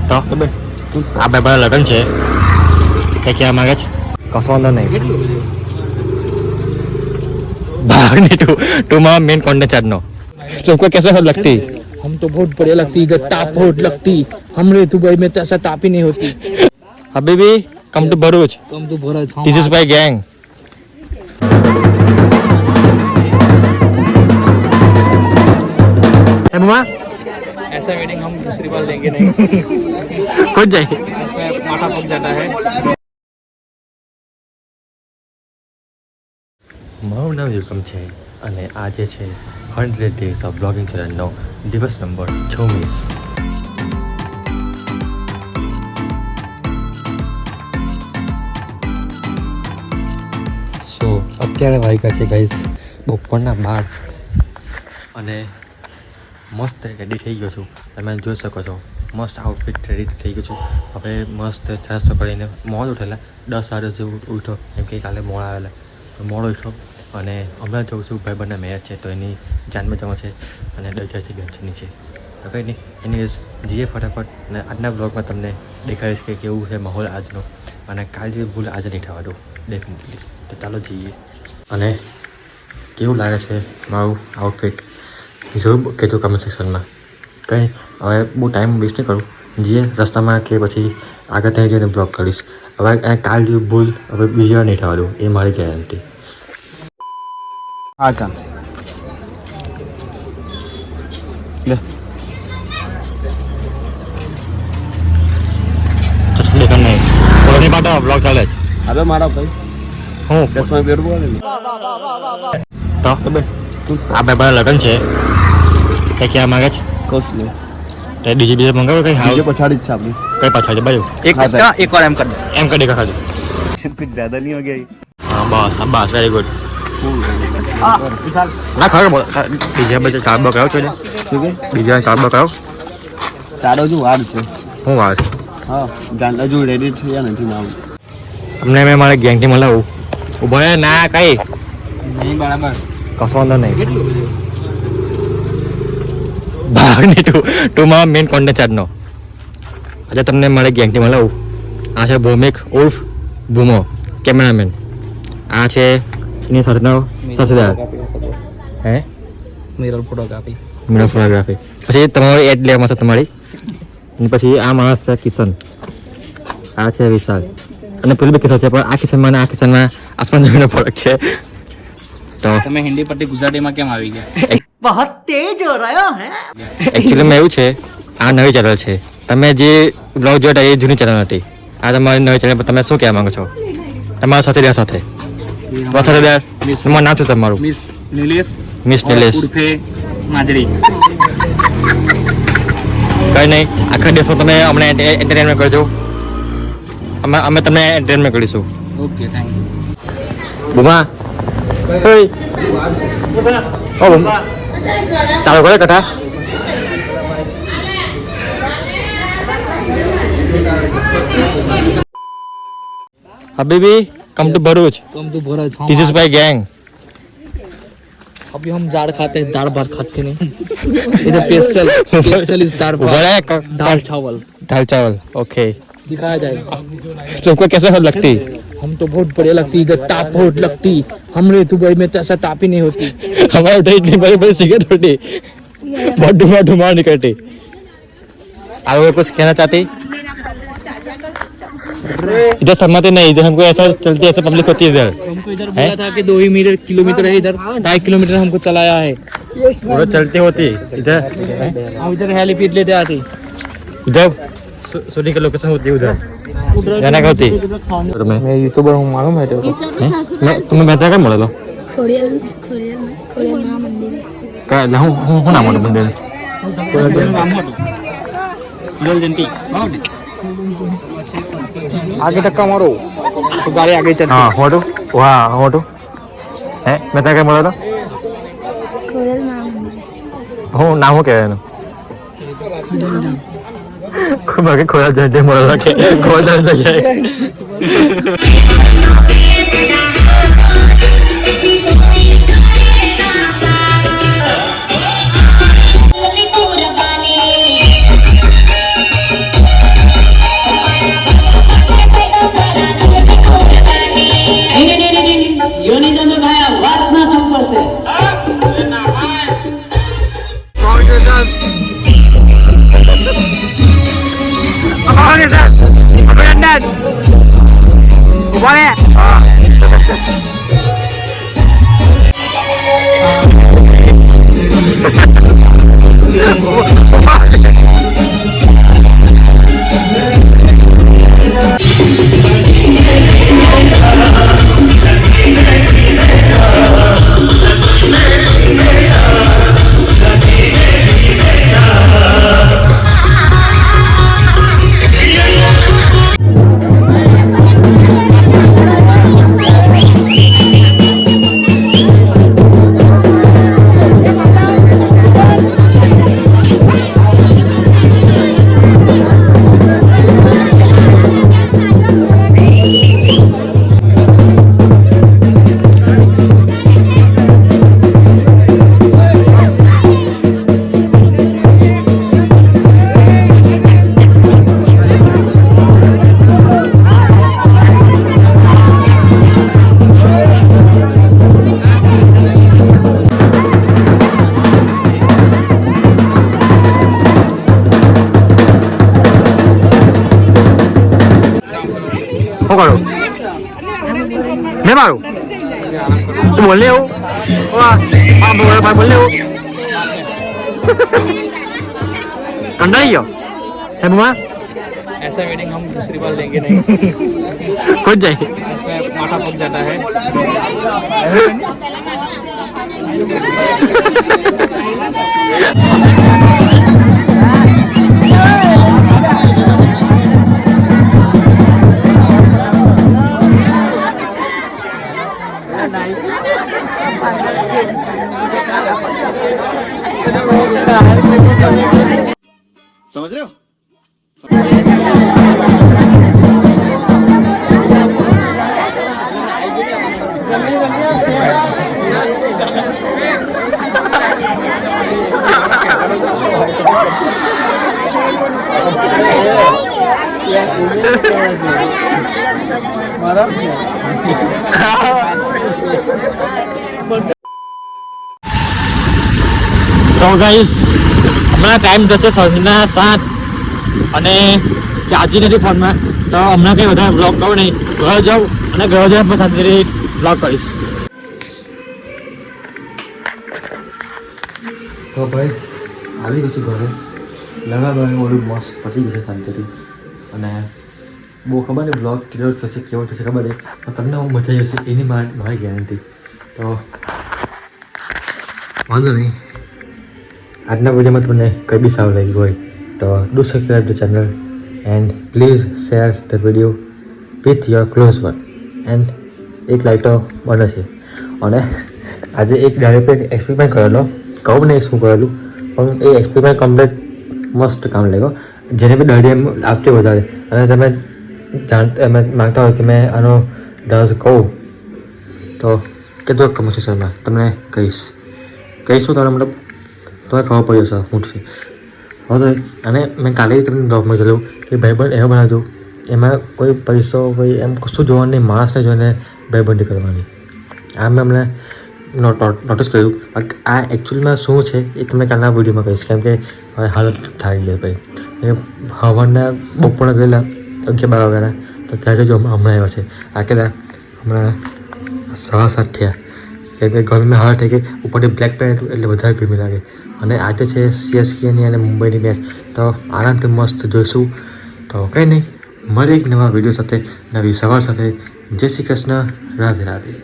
તો આ ભાઈ બધા લગ્ન છે તે કહેવા માંગે છે કશો વાંધો નહીં भागने टू माँ मेन कंटेंट चढ़ना तुमको कैसा लगती? हम तो बहुत बढ़िया लगती, इधर ताप बहुत लगती, हमरे दुबई में तो ऐसा ताप ही नहीं होती। Habibi come to Bharuch, come to Bharuch, this is my gang. ऐसा वेडिंग हम दूसरी बार लेंगे नहीं। खुद जाए इसमें माथा पक जाता है। મારું નામ યુગમ છે અને આજે છે 100 ડેઝ ઓફ બ્લોગિંગ ચેનલનો દિવસ નંબર 26। સો અત્યારે વાગ્યા છે ગાઈસ બપોરના 12 અને મસ્ત રેડી થઈ ગયો છું, તમે જોઈ શકો છો મસ્ત આઉટફિટ રેડી થઈ ગયું છું। હવે મસ્ત ચારસો કરીને મોડ ઉઠેલા 10 વાગે જેવું ઉઠો એમ કે કાલે મોડ આવેલા મોડો ઉઠો અને હમણાં જઉં છું ભાઈબંધના મેચ છે તો એની જાનમાં જવા છે અને ડજા છે બેન્ચની છે તો કંઈ નહીં એની જઈએ ફટાફટ અને આજના બ્લોગમાં તમને દેખાડીશ કે કેવું છે માહોલ આજનો અને કાલ જેવી ભૂલ આજે નહીં થવા દઉં ડેફિનેટલી। તો ચાલો જઈએ અને કેવું લાગે છે મારું આઉટફિટ જરૂર કહેજો કમેન્ટ સેક્શનમાં। કંઈ હવે બહુ ટાઈમ વેસ્ટ નહીં કરું, જઈએ રસ્તામાં કે પછી આગળ ત્યાં જઈને બ્લોગ કરીશ। હવે કાલ જેવી ભૂલ હવે બીજી વાર નહીં થવા દઉં એ મારી ગેરંટી। हाँ चल ले चश्मा देखा नहीं कोलोनी पाटा ब्लॉग चाले છે। अबे मारा भाई હું चश्मा पेड़ बोले તો આ ભાઈ બધા લગન છે તે કહેવા માંગે છે कुछ नहीं તે ડીજે બીજે મંગાવો કઈ હાલ मुझे पछाड़ी इच्छा अपनी કઈ પાછળ બાજુ एक और एम कर એમ કરી દેખા ખાજો कुछ ज्यादा नहीं हो गया હા બસ વેરી ગુડ ના ખબર બીજા બધા ચાર બક આવ્યો છો ને શું કે બીજા ચાર બક આવ્યો ચાડો જો વાર છે હું વાત હા જાણતા જો રેડી થયા નથી નામ અમને મેં મારે ગેંગથી મળાવું ઉભો રહે ના કઈ नहीं बराबर। કશો વાંધો નહીં ભાગને ટુમાં મેન કોન્ટેન્ટ આજનો આજે તમને મારે ગેંગથી મળાવું। આ છે ભૌમિક ઉર્ફ ભૂમો કેમેરામેન, આ છે એની સાથેનો સાથીદાર હે मिरर फोटोग्राफी। Mirror photography. પછી તમારો એડ લેવામાં છે તમારી અને પછી આ માણસ છે કિશન, આ છે વિશાલ અને પેલું બી કિશન છે પણ આ કિશનમાં અને આ કિશનમાં આસમાન જમીનનો ફરક છે। તો તમે હિન્દી પટ્ટી ગુજરાતીમાં કેમ આવી ગયા? बहुत तेज हो रहा है। એકચ્યુઅલીમાં એવું છે આ નવી ચેનલ છે, તમે જે બ્લોગ જોતા એ જૂની ચેનલ હતી, આ તમારી નવી ચેનલ પર તમે શું કહેવા માંગો છો તમારા સાથીદાર સાથે? સાથીદાર તમારું નામ શું તમારું? मिस नीलेश। મિસ નિલેશ। उर्फे माजरी। કંઈ નહીં આખા દેશમાં તમે અમને એન્ટરટેનમેન્ટ કરજો, અમે તમને એન્ટરટેનમેન્ટ કરીશું। Okay thank you. બુમા ઓ બુમા ચાલો કરે કથા हबीबी come to Bharuch, come to Bharuch, this is my gang. अभी हम दाल खाते हैं, दाल भात खाते नहीं। इधर स्पेशल इस दाल भात, दाल चावल दाल चावल ओके। दिखाया जाएगा। तुमको कैसा लगती? हम तो बहुत बढ़िया लगती, इधर ताप बहुत लगती, हमरे दुबई में तो ऐसा ताप ही नहीं होती। हमारे उठे इतनी बड़ी बड़ी सिगरेट होती बहुत धुआं निकलती। आप कुछ कहना चाहती? इधर सहमति नहीं, इधर हमको ऐसा चलती ऐसा पब्लिक होती है इधर। हमको इधर बोला था कि 2 ही किलोमीटर है, इधर 2.5 किलोमीटर हमको चलाया है। उधर चलती होती इधर हम इधर हेलीपैड लेते आते। उधर शूटिंग की लोकेशन होती है उधर जाना का होती। मैं यूट्यूबर हूँ, मालूम है तेरे को? मैं तुम्हें बेहतर क्या बोला लो खोड़ियल महामंदिर है। का हूँ नाम बोलो बंदे आगे धक्का मारो तो गाड़ी आगे चलती। हाँ होटू वहाँ होटू है मैं क्या बोला था खोड़ियल महामंदिर है। हूँ नाम हो क्या है ना बाकी खोया जाते बोला रखे खोया जाते શું કરું મેં મારું તું બોલ એવું બોલ એવું કંટાળી ગયો હે બુમા ऐसा वेडिंग हम दूसरी बार लेंगे नहीं खुद जाए इसमें माथा पक जाता है समझ रहे हो તો ગાઈસ હમણાં ટાઈમ થશે સાંજના 7 અને ચાર્જિંગ નથી ફોનમાં તો હમણાં કંઈ વધારે બ્લોગ કરું નહીં ઘર જાઉં અને ઘર જઈને પણ શાંતિથી બ્લોગ કરીશ તો ભાઈ આવી ગયું છું ઘરે લગાડવાનું ઓલું મસ્ત પતી ગયું છે શાંતિથી અને બહુ ખબર નહીં બ્લોગ કેવો થશે ખબર નહીં પણ તમને હું મજા આવશે એની મારી ગેરંટી તો વાંધો નહીં આજના વિડીયોમાં તમને કંઈ બી સારું લાગ્યું હોય તો do subscribe the channel and please share the video with your close one and એક લાઈક તો બને છે અને આજે એક ડાયરેક્ટ એક્સપેરિમેન્ટ કરેલો કહું નહીં શું કરેલું પણ એ એક્સપેરિમેન્ટ કમ્પ્લીટ મસ્ત કામ લાગ્યો જેને બી દાઢી એમ આપતી વધારે અને તમે એમ માગતા હોય કે મેં આનો ડાન્સ કહું તો કહેતો કમર્શિયલમાં તમને કહીશું તમને મતલબ તમે ખબર પડી જશે હું છે હવે અને મેં કાલે તમને બ્લોગમાં જોયું કે ભાઈબંધ એવો બનાવજો એમાં કોઈ પૈસો કોઈ એમ કશું જોવાનું નહીં માણસને જોઈને ભાઈબંધી કરવાની આ મેં અમને નોટિસ કર્યું આ એકચ્યુઅલમાં શું છે એ તમને કાલના વિડીયોમાં કહીશ કેમ કે હવે હાલત થઈ ગઈ ભાઈ એ હવાના બપોરના ગયેલા 11-12 વાગ્યાના તો ત્યારે જો હમણાં આવ્યા છે આ કેટલા હમણાં 7:30 થયા કેમ કે ગરમીમાં હાલત થઈ ગઈ ઉપરથી બ્લેક પેન્ટ એટલે વધારે ગરમી લાગે અને આજે છે CSKની અને મુંબઈની મેચ તો આરામથી મસ્ત જોઈશું તો કંઈ નહીં મળે એક નવા વિડીયો સાથે નવી સવાર સાથે જય શ્રી કૃષ્ણ રાધે રાધે